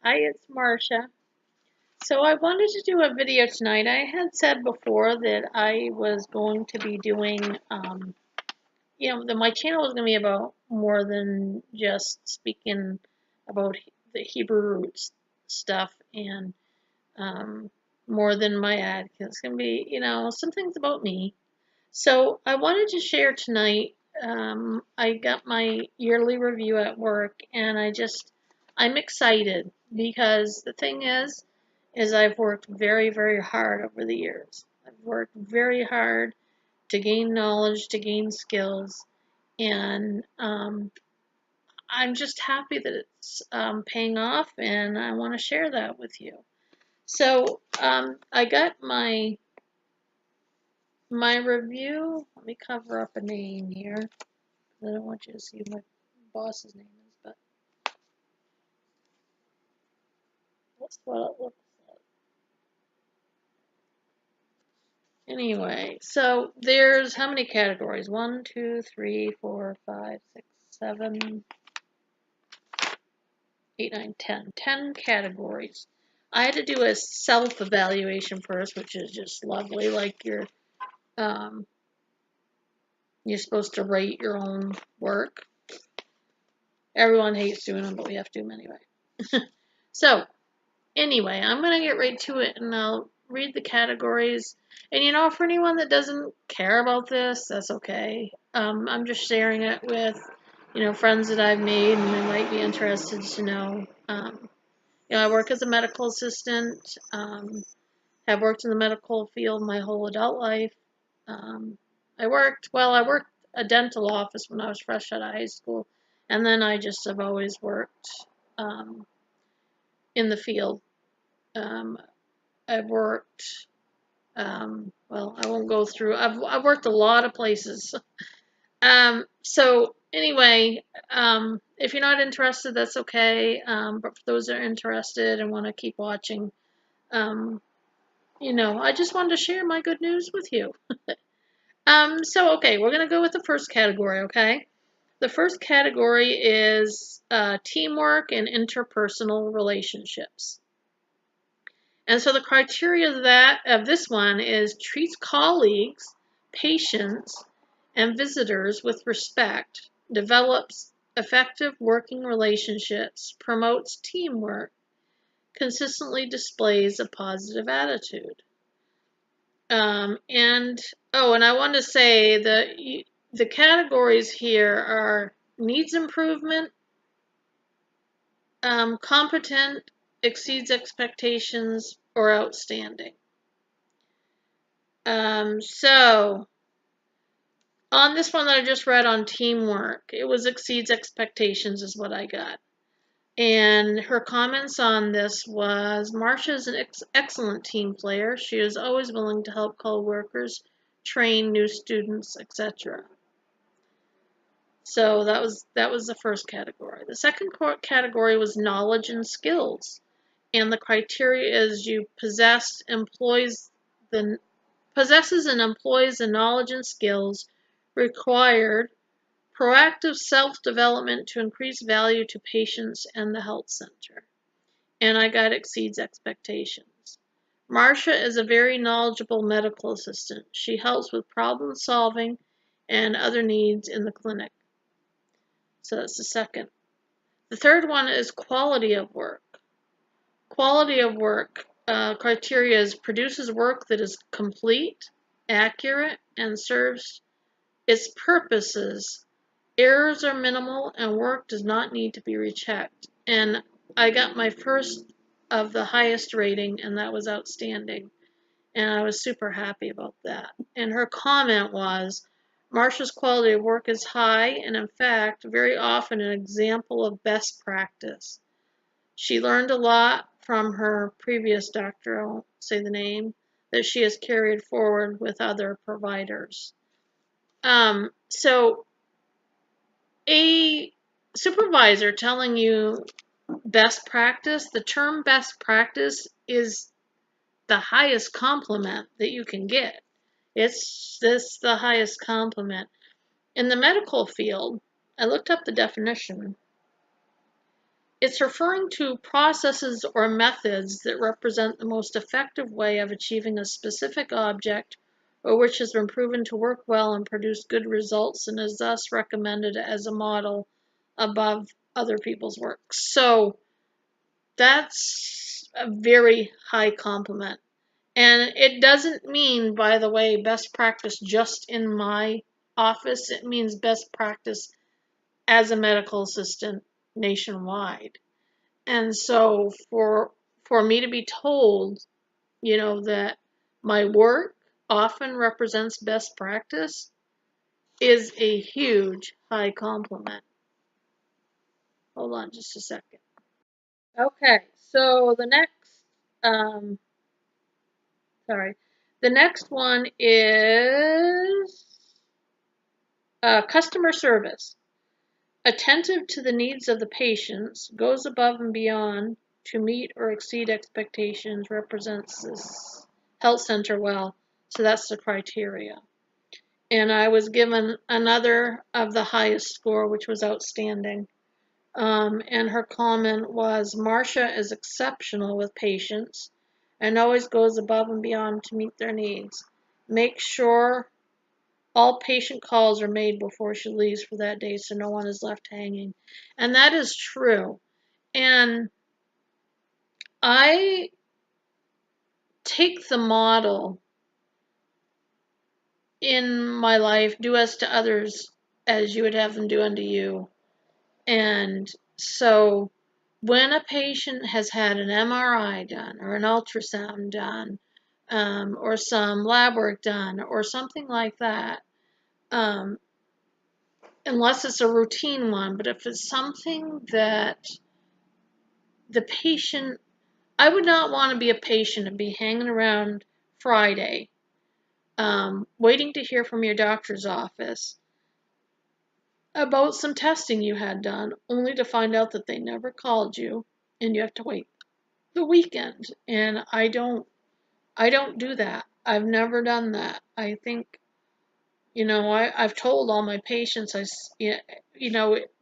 Hi, it's Marcia. So I wanted to do a video tonight. I had said before that I was going to be doing, that my channel was going to be about more than just speaking about the Hebrew roots stuff and more than my ad. It's going to be, some things about me. So I wanted to share tonight. I got my yearly review at work, and I'm excited because the thing is I've worked very, very hard over the years. I've worked very hard to gain knowledge, to gain skills, and I'm just happy that it's paying off, and I want to share that with you. So I got my review. Let me cover up a name here. I don't want you to see what my boss's name is, but that's what it looks like. Anyway, so there's how many categories? 1, 2, 3, 4, 5, 6, 7, 8, 9, 10. 10 categories. I had to do a self-evaluation first, which is just lovely. Like you're supposed to rate your own work. Everyone hates doing them, but we have to do them anyway. So, anyway, I'm going to get right to it, and I'll read the categories. And for anyone that doesn't care about this, that's okay. I'm just sharing it with, friends that I've made, and they might be interested to know. I work as a medical assistant. Have worked in the medical field my whole adult life. I worked a dental office when I was fresh out of high school, and then I just have always worked in the field. I've worked, well, I won't go through. I've worked a lot of places. So anyway, if you're not interested, that's okay. But for those that are interested and want to keep watching, I just wanted to share my good news with you. So okay, we're gonna go with the first category. Okay, the first category is teamwork and interpersonal relationships. And so the criteria of this one is treats colleagues, patients, and visitors with respect, develops effective working relationships, promotes teamwork, consistently displays a positive attitude. And I want to say the categories here are needs improvement, competent, exceeds expectations, or outstanding. So on this one that I just read on teamwork, it was exceeds expectations is what I got. And her comments on this was, Marcia is an excellent team player. She is always willing to help co-workers, train new students, etc. So that was the first category. The second category was knowledge and skills. And the criteria is you possesses and employs the knowledge and skills required, proactive self-development to increase value to patients and the health center. And I got exceeds expectations. Marcia is a very knowledgeable medical assistant. She helps with problem solving and other needs in the clinic. So that's the second. The third one is quality of work. Quality of work criteria is produces work that is complete, accurate, and serves its purposes. Errors are minimal and work does not need to be rechecked. And I got my first of the highest rating, and that was outstanding. And I was super happy about that. And her comment was, Marcia's quality of work is high and, in fact, very often an example of best practice. She learned a lot from her previous doctor, I won't say the name, that she has carried forward with other providers. So a supervisor telling you best practice, the term best practice is the highest compliment that you can get. It's the highest compliment. In the medical field, I looked up the definition. It's referring to processes or methods that represent the most effective way of achieving a specific object or which has been proven to work well and produce good results and is thus recommended as a model above other people's work. So that's a very high compliment. And it doesn't mean, by the way, best practice just in my office. It means best practice as a medical assistant nationwide. And so for me to be told, that my work often represents best practice is a huge high compliment. Hold on just a second. Okay, so um, the next one is customer service. Attentive to the needs of the patients, goes above and beyond to meet or exceed expectations, represents this health center well. So that's the criteria. And I was given another of the highest score, which was outstanding. And her comment was, Marcia is exceptional with patients and always goes above and beyond to meet their needs. Make sure all patient calls are made before she leaves for that day so no one is left hanging. And that is true. And I take the model in my life, do as to others as you would have them do unto you. And so when a patient has had an MRI done or an ultrasound done, or some lab work done or something like that, unless it's a routine one, but if it's something that the patient, I would not want to be a patient and be hanging around Friday, waiting to hear from your doctor's office about some testing you had done, only to find out that they never called you and you have to wait the weekend. And I don't do that. I've never done that. I think, I've told all my patients,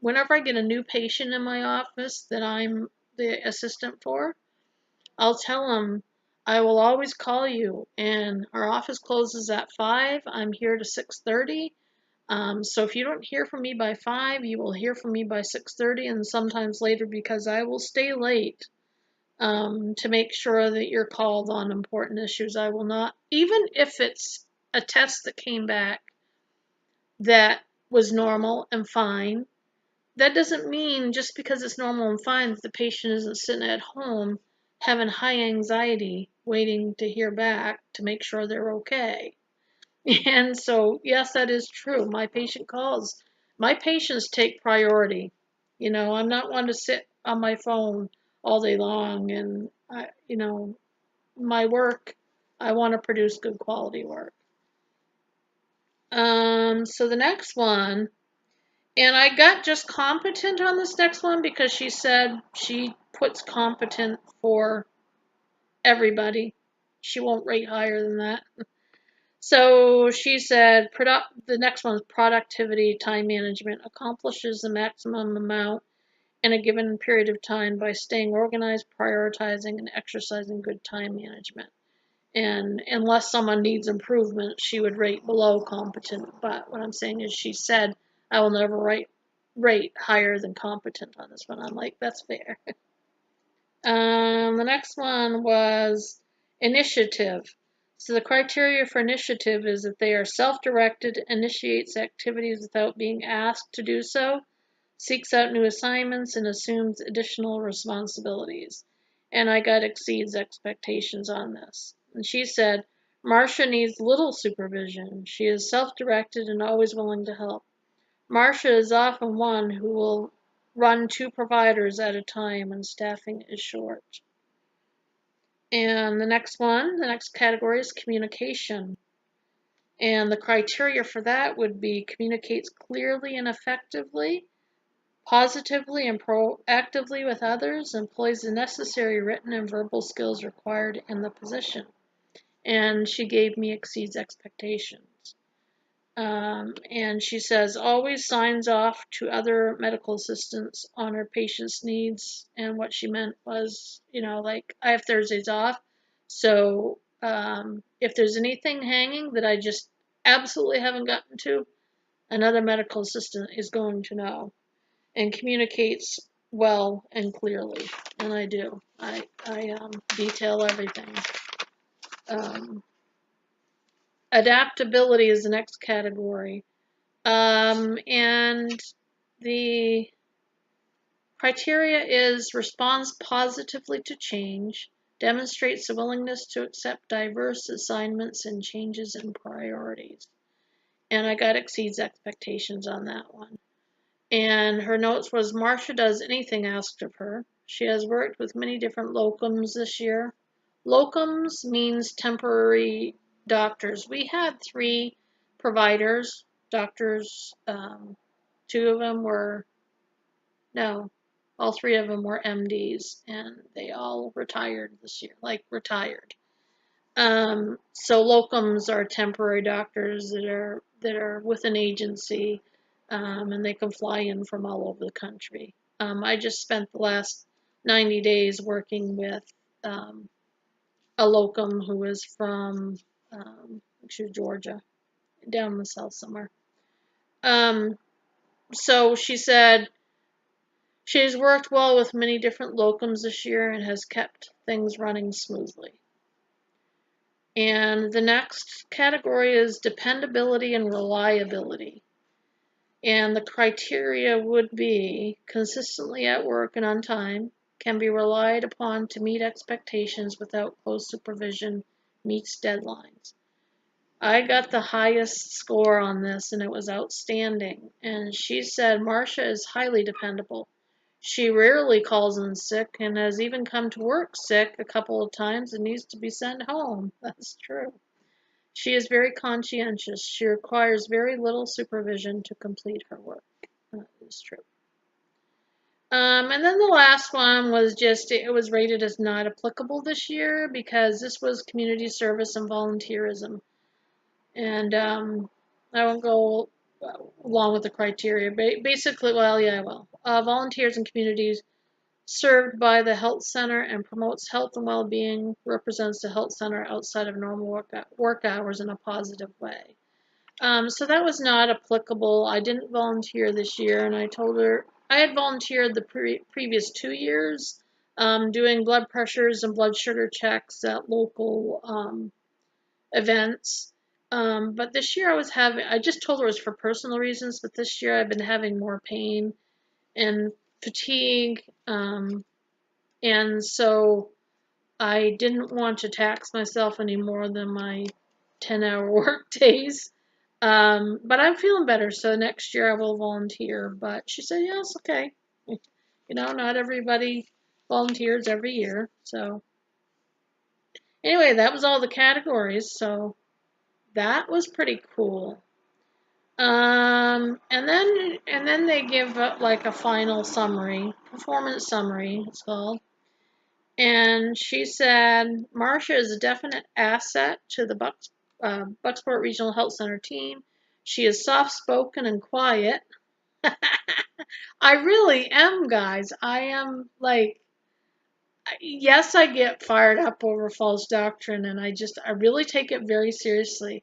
whenever I get a new patient in my office that I'm the assistant for, I'll tell them I will always call you, and our office closes at 5. I'm here to 6:30. So if you don't hear from me by 5, you will hear from me by 6:30 and sometimes later because I will stay late to make sure that you're called on important issues. I will not, even if it's a test that came back that was normal and fine, that doesn't mean just because it's normal and fine that the patient isn't sitting at home having high anxiety waiting to hear back to make sure they're okay. And so, yes, that is true. My patient calls. My patients take priority. I'm not one to sit on my phone all day long. And, my work, I want to produce good quality work. So the next one, and I got just competent on this next one because she said she puts competent for everybody. She won't rate higher than that. So she said the next one is productivity, time management, accomplishes the maximum amount in a given period of time by staying organized, prioritizing, and exercising good time management. And unless someone needs improvement, she would rate below competent. But what I'm saying is she said, I will never rate higher than competent on this one. I'm like, that's fair. The next one was initiative. So the criteria for initiative is that they are self-directed, initiates activities without being asked to do so, seeks out new assignments, and assumes additional responsibilities. And I got exceeds expectations on this. And she said, Marcia needs little supervision. She is self-directed and always willing to help. Marcia is often one who will run 2 providers at a time when staffing is short. And the next category is communication. And the criteria for that would be communicates clearly and effectively, positively and proactively with others, employs the necessary written and verbal skills required in the position. And she gave me exceeds expectations. And she says always signs off to other medical assistants on her patient's needs. And what she meant was, like I have Thursdays off. So if there's anything hanging that I just absolutely haven't gotten to, another medical assistant is going to know and communicates well and clearly. And I do. I detail everything. Um, Adaptability is the next category. And the criteria is responds positively to change, demonstrates a willingness to accept diverse assignments and changes in priorities. And I got exceeds expectations on that one. And her notes was Marcia does anything asked of her. She has worked with many different locums this year. Locums means temporary doctors. We had 3 providers, doctors. 2 of them were, no, all 3 of them were MDs, and they all retired this year, like retired. So locums are temporary doctors that are with an agency, and they can fly in from all over the country. I just spent the last 90 days working with a locum who was from Georgia, down in the south somewhere. So she said she has worked well with many different locums this year and has kept things running smoothly. And the next category is dependability and reliability. And the criteria would be consistently at work and on time, can be relied upon to meet expectations without close supervision, meets deadlines. I got the highest score on this and it was outstanding. And she said Marcia is highly dependable. She rarely calls in sick and has even come to work sick a couple of times and needs to be sent home. That's true. She is very conscientious. She requires very little supervision to complete her work. That is true. And then the last one was just, it was rated as not applicable this year because this was community service and volunteerism. And I won't go along with the criteria. Basically, well, yeah, I will. Volunteers and communities served by the health center and promotes health and well-being, represents the health center outside of normal work hours in a positive way. So that was not applicable. I didn't volunteer this year, and I told her I had volunteered the previous 2 years doing blood pressures and blood sugar checks at local events. But this year I just told her it was for personal reasons, but this year I've been having more pain and fatigue. And so I didn't want to tax myself any more than my 10-hour work days. But I'm feeling better, so next year I will volunteer. But she said, yes, okay. Not everybody volunteers every year. So anyway, that was all the categories. So that was pretty cool. And then they give like a final summary, performance summary, it's called. And she said, Marcia is a definite asset to the Bucksport Regional Health Center team. She is soft-spoken and quiet. I really am, guys. I am like, yes, I get fired up over false doctrine, and I really take it very seriously.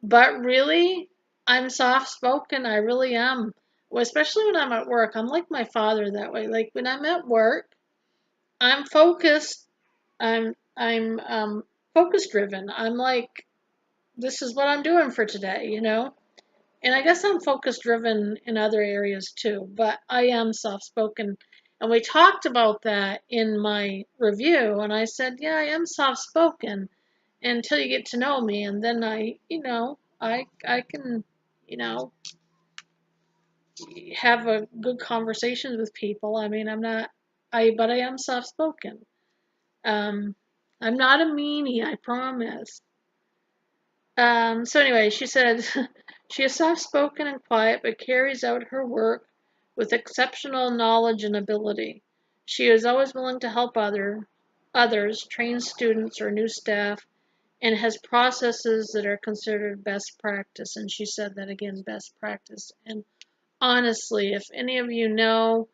But really, I'm soft-spoken. I really am. Well, especially when I'm at work. I'm like my father that way. Like when I'm at work, I'm focused. I'm focus driven. I'm like, this is what I'm doing for today. And I guess I'm focus driven in other areas too, but I am soft spoken. And we talked about that in my review, and I said, yeah, I am soft spoken until you get to know me, and then I can, you know, have a good conversations with people. I mean, but I am soft spoken. Um, I'm not a meanie, I promise. So anyway, she said she is soft-spoken and quiet, but carries out her work with exceptional knowledge and ability. She is always willing to help others, train students or new staff, and has processes that are considered best practice. And she said that again, best practice. And honestly, if any of you know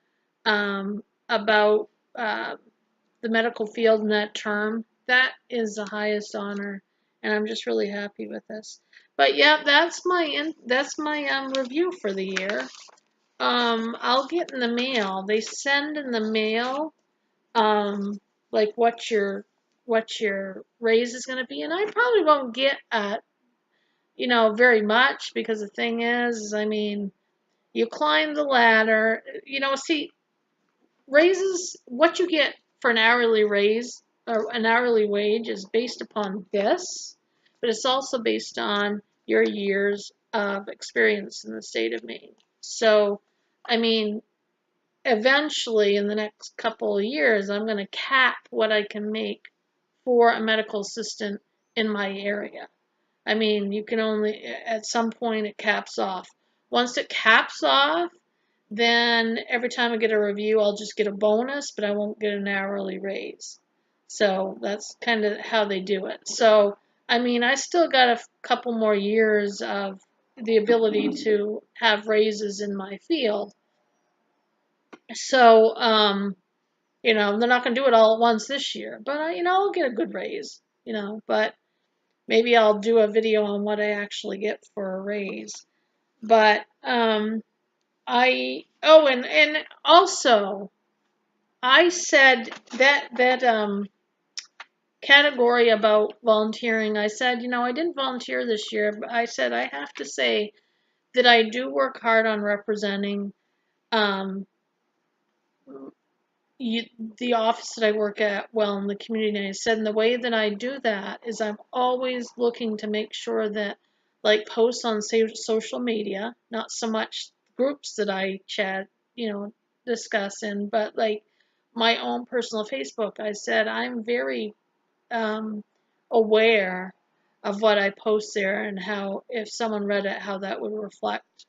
about the medical field in that term, that is the highest honor, and I'm just really happy with this. But yeah, that's my review for the year. I'll get in the mail. They send in the mail like what your raise is going to be, and I probably won't get very much, because the thing is, I mean, you climb the ladder. See, raises, what you get for an hourly raise or an hourly wage is based upon this, but it's also based on your years of experience in the state of Maine. So, I mean, eventually in the next couple of years, I'm going to cap what I can make for a medical assistant in my area. I mean, you can only, at some point, it caps off. Once it caps off, then every time I get a review, I'll just get a bonus, but I won't get an hourly raise. So that's kind of how they do it. So, I mean, I still got a couple more years of the ability to have raises in my field. So, they're not going to do it all at once this year, but, I'll get a good raise, but maybe I'll do a video on what I actually get for a raise. But, and also, I said that category about volunteering. I said, I didn't volunteer this year, but I said I have to say that I do work hard on representing um, the office that I work at well in the community. And I said, and the way that I do that is I'm always looking to make sure that, like, posts on social media, not so much groups that I chat, discuss in, but like my own personal Facebook. I said I'm very um, aware of what I post there, and how, if someone read it, how that would reflect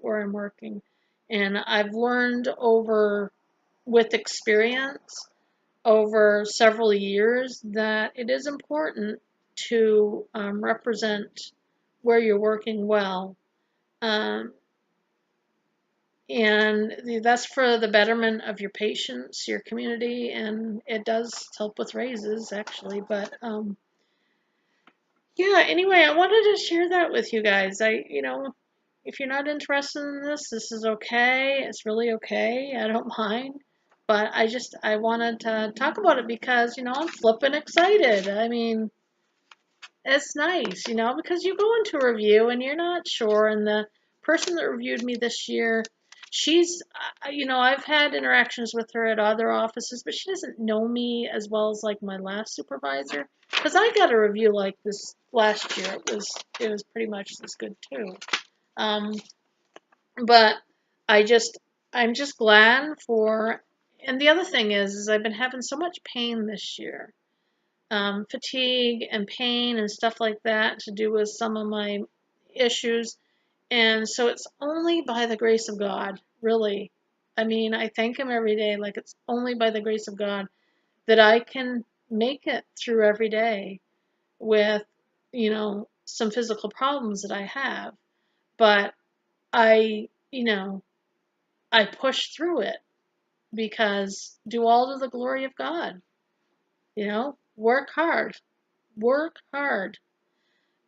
where I'm working. And I've learned with experience over several years that it is important to represent where you're working well. Um, and that's for the betterment of your patients, your community, and it does help with raises, actually. But yeah, anyway, I wanted to share that with you guys. If you're not interested in this is okay. It's really okay. I don't mind. But I wanted to talk about it because, I'm flippin' excited. I mean, it's nice, because you go into a review and you're not sure. And the person that reviewed me this year, she's, I've had interactions with her at other offices, but she doesn't know me as well as like my last supervisor. Because I got a review like this last year. It was pretty much this good too. Um, but I'm just glad for, and the other thing is I've been having so much pain this year. Fatigue and pain and stuff like that to do with some of my issues. And so it's only by the grace of God, really. I mean, I thank Him every day. Like, it's only by the grace of God that I can make it through every day with, some physical problems that I have. But I, I push through it because do all to the glory of God. Work hard. Work hard.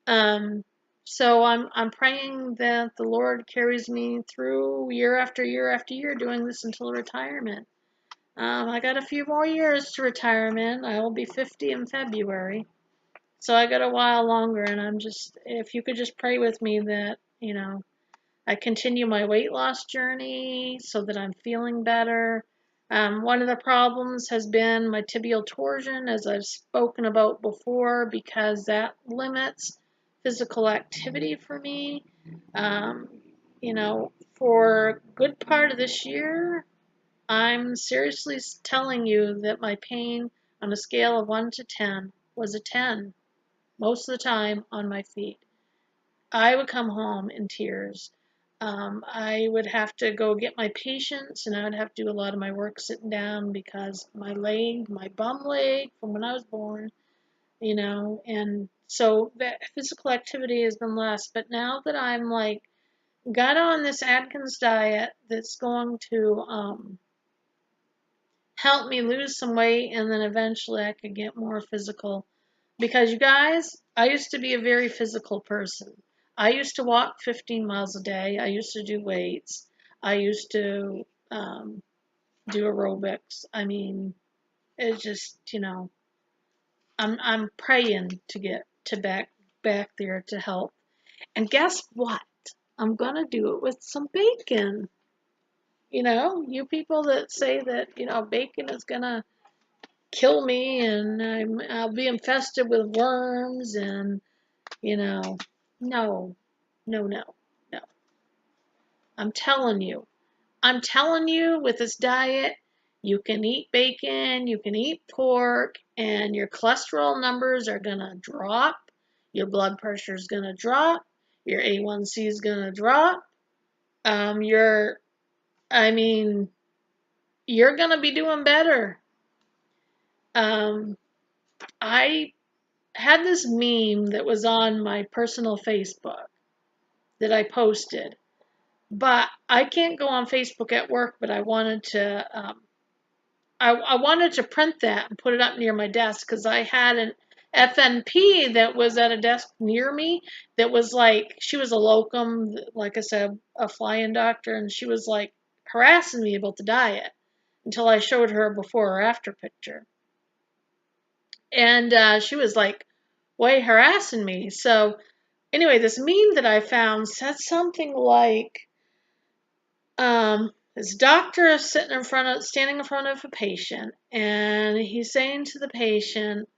So I'm praying that the Lord carries me through year after year after year doing this until retirement. I got a few more years to retirement. I will be 50 in February. So I got a while longer, and if you could just pray with me that, I continue my weight loss journey so that I'm feeling better. One of the problems has been my tibial torsion, as I've spoken about before, because that limits physical activity for me. Um, for a good part of this year, I'm seriously telling you that my pain on a scale of 1 to 10 was a 10 most of the time on my feet. I would come home in tears. I would have to go get my patients, and I would have to do a lot of my work sitting down because my bum leg from when I was born, and So the physical activity has been less. But now that I'm like got on this Atkins diet that's going to help me lose some weight, and then eventually I could get more physical. Because you guys, I used to be a very physical person. I used to walk 15 miles a day. I used to do weights. I used to do aerobics. I mean, it's just, I'm praying to get to back there to help. And guess what? I'm gonna do it with some bacon. You people that say that, bacon is gonna kill me and I'll be infested with worms and, no, no, no, no. I'm telling you. I'm telling you, with this diet, you can eat bacon, you can eat pork, and your cholesterol numbers are going to drop. Your blood pressure is going to drop. Your A1C is going to drop. Your, I mean, you're going to be doing better. I had this meme that was on my personal Facebook that I posted, but I can't go on Facebook at work, but I wanted to I wanted to print that and put it up near my desk because I had an FNP that was at a desk near me that was like, she was a locum, like I said, a fly-in doctor, and she was like harassing me about the diet until I showed her a before or after picture. And she was like way harassing me. So anyway, this meme that I found said something like, this doctor is standing in front of a patient, and he's saying to the patient,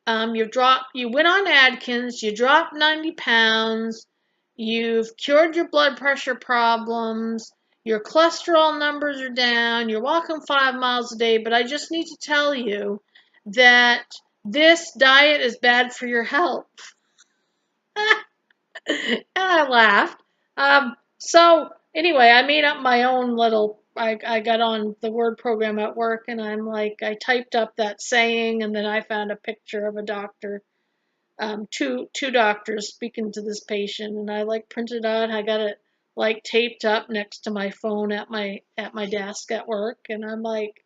you went on Atkins, you dropped 90 pounds, you've cured your blood pressure problems, your cholesterol numbers are down, you're walking 5 miles a day, but I just need to tell you that this diet is bad for your health. And I laughed. So anyway, I made up my own little. I got on the word program at work, and I'm like, I typed up that saying, and then I found a picture of a doctor, two doctors speaking to this patient, and I like printed out. I got it like taped up next to my phone at my desk at work, and I'm like,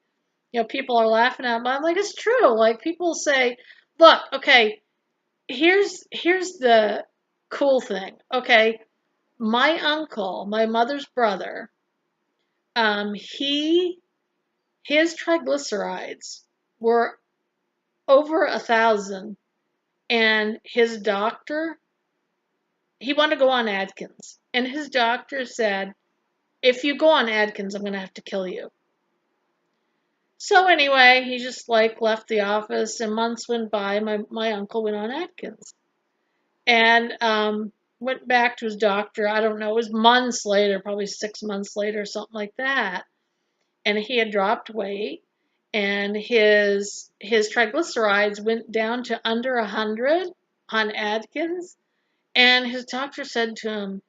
people are laughing at me. I'm like, it's true. Like people say, look, okay, here's the cool thing. Okay, my uncle, my mother's brother, his triglycerides were over 1,000, and his doctor, he wanted to go on Atkins, and his doctor said, if you go on Atkins, I'm gonna have to kill you. So anyway, he just like left the office, and months went by. My uncle went on Atkins, and went back to his doctor. I don't know, it was months later, probably 6 months later, something like that. And he had dropped weight, and his triglycerides went down to under 100 on Atkins. And his doctor said to him,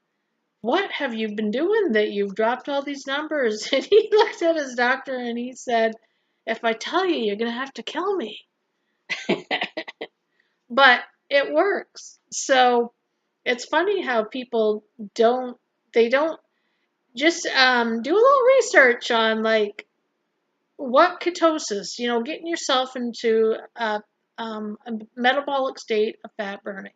"What have you been doing that you've dropped all these numbers?" And he looked at his doctor and he said, "If I tell you, you're going to have to kill me." But it works. So it's funny how people they don't just do a little research on like what ketosis, getting yourself into a metabolic state of fat burning.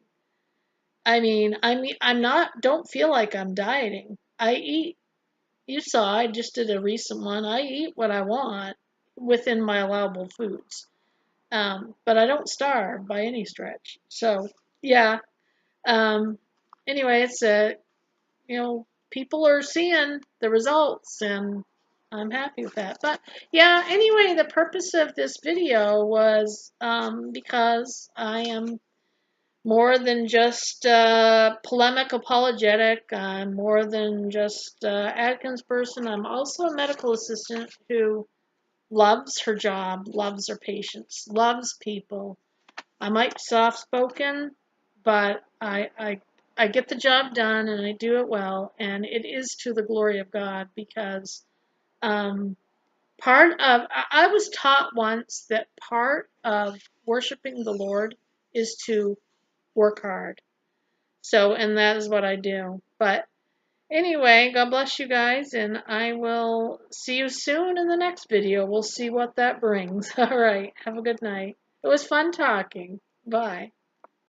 Don't feel like I'm dieting. I eat, you saw, I just did a recent one. I eat what I want within my allowable foods. But I don't starve by any stretch. So, yeah. Um, anyway, people are seeing the results, and I'm happy with that. But yeah, anyway, the purpose of this video was because I am more than just polemic apologetic. I'm more than just Atkins person. I'm also a medical assistant who loves her job, loves her patients, loves people. I might be soft-spoken, but I get the job done and I do it well, and it is to the glory of God because I was taught once that part of worshiping the Lord is to work hard. So, and that is what I do. But anyway, God bless you guys, and I will see you soon in the next video. We'll see what that brings. All right, have a good night. It was fun talking. Bye.